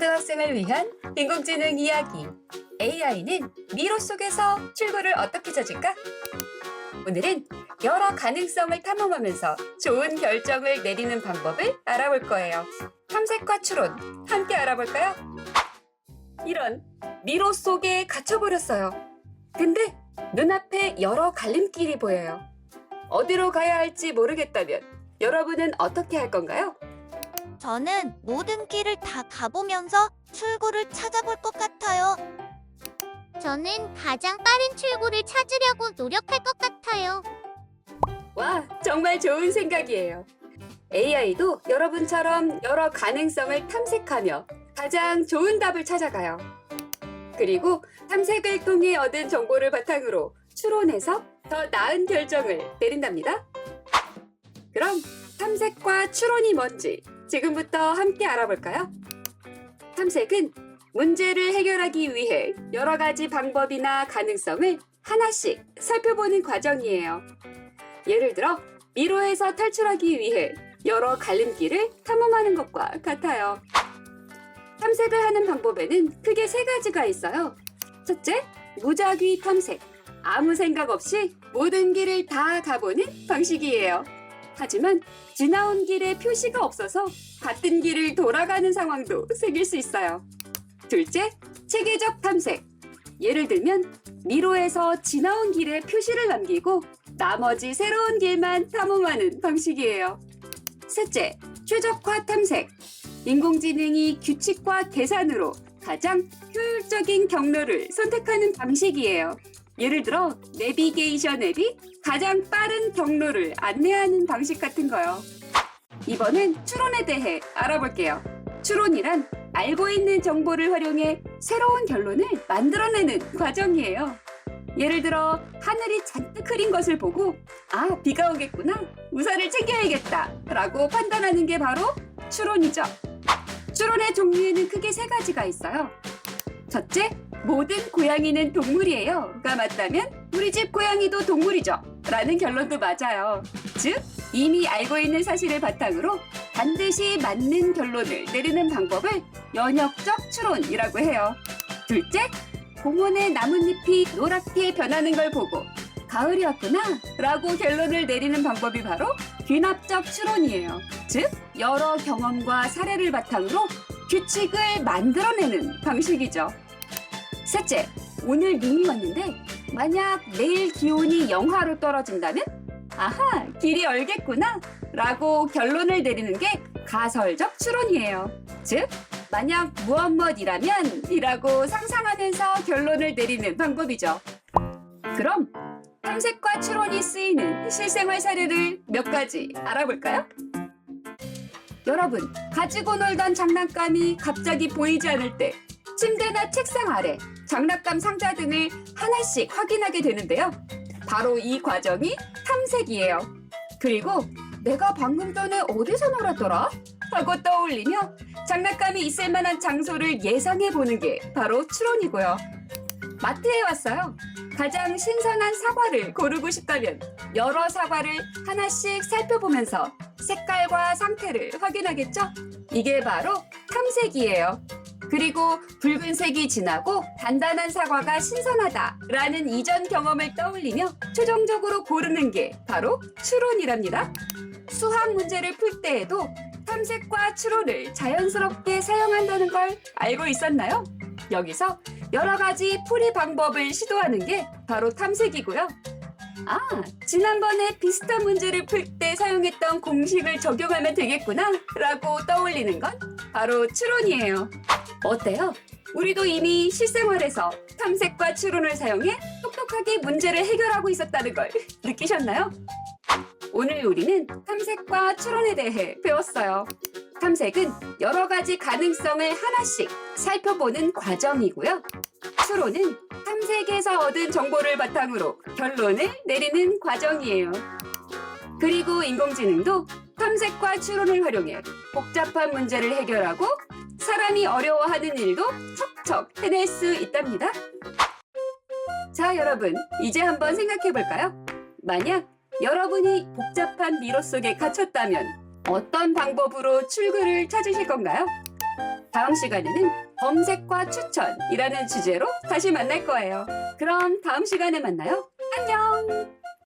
초등학생을 위한 인공지능 이야기. AI는 미로 속에서 출구를 어떻게 찾을까? 오늘은 여러 가능성을 탐험하면서 좋은 결정을 내리는 방법을 알아볼 거예요. 탐색과 추론, 함께 알아볼까요? 이런, 미로 속에 갇혀버렸어요. 근데 눈앞에 여러 갈림길이 보여요. 어디로 가야 할지 모르겠다면 여러분은 어떻게 할 건가요? 저는 모든 길을 다 가보면서 출구를 찾아볼 것 같아요. 저는 가장 빠른 출구를 찾으려고 노력할 것 같아요. 와, 정말 좋은 생각이에요. AI도 여러분처럼 여러 가능성을 탐색하며 가장 좋은 답을 찾아가요. 그리고 탐색을 통해 얻은 정보를 바탕으로 추론해서 더 나은 결정을 내린답니다. 그럼 탐색과 추론이 뭔지 지금부터 함께 알아볼까요? 탐색은 문제를 해결하기 위해 여러 가지 방법이나 가능성을 하나씩 살펴보는 과정이에요. 예를 들어 미로에서 탈출하기 위해 여러 갈림길을 탐험하는 것과 같아요. 탐색을 하는 방법에는 크게 세 가지가 있어요. 첫째, 무작위 탐색. 아무 생각 없이 모든 길을 다 가보는 방식이에요. 하지만 지나온 길에 표시가 없어서 같은 길을 돌아가는 상황도 생길 수 있어요. 둘째, 체계적 탐색. 예를 들면 미로에서 지나온 길에 표시를 남기고 나머지 새로운 길만 탐험하는 방식이에요. 셋째, 최적화 탐색. 인공지능이 규칙과 계산으로 가장 효율적인 경로를 선택하는 방식이에요. 예를 들어 내비게이션 앱이 가장 빠른 경로를 안내하는 방식 같은 거요. 이번엔 추론에 대해 알아볼게요. 추론이란 알고 있는 정보를 활용해 새로운 결론을 만들어내는 과정이에요. 예를 들어 하늘이 잔뜩 흐린 것을 보고 아, 비가 오겠구나, 우산을 챙겨야겠다 라고 판단하는 게 바로 추론이죠. 추론의 종류에는 크게 세 가지가 있어요. 첫째, 모든 고양이는 동물이에요가 맞다면 우리 집 고양이도 동물이죠 라는 결론도 맞아요. 즉, 이미 알고 있는 사실을 바탕으로 반드시 맞는 결론을 내리는 방법을 연역적 추론이라고 해요. 둘째, 공원의 나뭇잎이 노랗게 변하는 걸 보고 가을이 왔구나 라고 결론을 내리는 방법이 바로 귀납적 추론이에요. 즉, 여러 경험과 사례를 바탕으로 규칙을 만들어내는 방식이죠. 셋째, 오늘 눈이 왔는데 만약 내일 기온이 영하로 떨어진다면 아하, 길이 얼겠구나 라고 결론을 내리는 게 가설적 추론이에요. 즉, 만약 무엇이라면 이라고 상상하면서 결론을 내리는 방법이죠. 그럼 탐색과 추론이 쓰이는 실생활 사례를 몇 가지 알아볼까요? 여러분, 가지고 놀던 장난감이 갑자기 보이지 않을 때 침대나 책상 아래, 장난감 상자 등을 하나씩 확인하게 되는데요. 바로 이 과정이 탐색이에요. 그리고 내가 방금 전에 어디서 놀았더라? 하고 떠올리며 장난감이 있을 만한 장소를 예상해 보는 게 바로 추론이고요. 마트에 왔어요. 가장 신선한 사과를 고르고 싶다면 여러 사과를 하나씩 살펴보면서 색깔과 상태를 확인하겠죠? 이게 바로 탐색이에요. 그리고 붉은색이 진하고 단단한 사과가 신선하다라는 이전 경험을 떠올리며 최종적으로 고르는 게 바로 추론이랍니다. 수학 문제를 풀 때에도 탐색과 추론을 자연스럽게 사용한다는 걸 알고 있었나요? 여기서 여러 가지 풀이 방법을 시도하는 게 바로 탐색이고요. 아, 지난번에 비슷한 문제를 풀 때 사용했던 공식을 적용하면 되겠구나 라고 떠올리는 건 바로 추론이에요. 어때요? 우리도 이미 실생활에서 탐색과 추론을 사용해 똑똑하게 문제를 해결하고 있었다는 걸 느끼셨나요? 오늘 우리는 탐색과 추론에 대해 배웠어요. 탐색은 여러 가지 가능성을 하나씩 살펴보는 과정이고요. 추론은 탐색에서 얻은 정보를 바탕으로 결론을 내리는 과정이에요. 그리고 인공지능도 탐색과 추론을 활용해 복잡한 문제를 해결하고 사람이 어려워하는 일도 척척 해낼 수 있답니다. 자, 여러분, 이제 한번 생각해 볼까요? 만약 여러분이 복잡한 미로 속에 갇혔다면 어떤 방법으로 출구를 찾으실 건가요? 다음 시간에는 검색과 추천이라는 주제로 다시 만날 거예요. 그럼 다음 시간에 만나요. 안녕!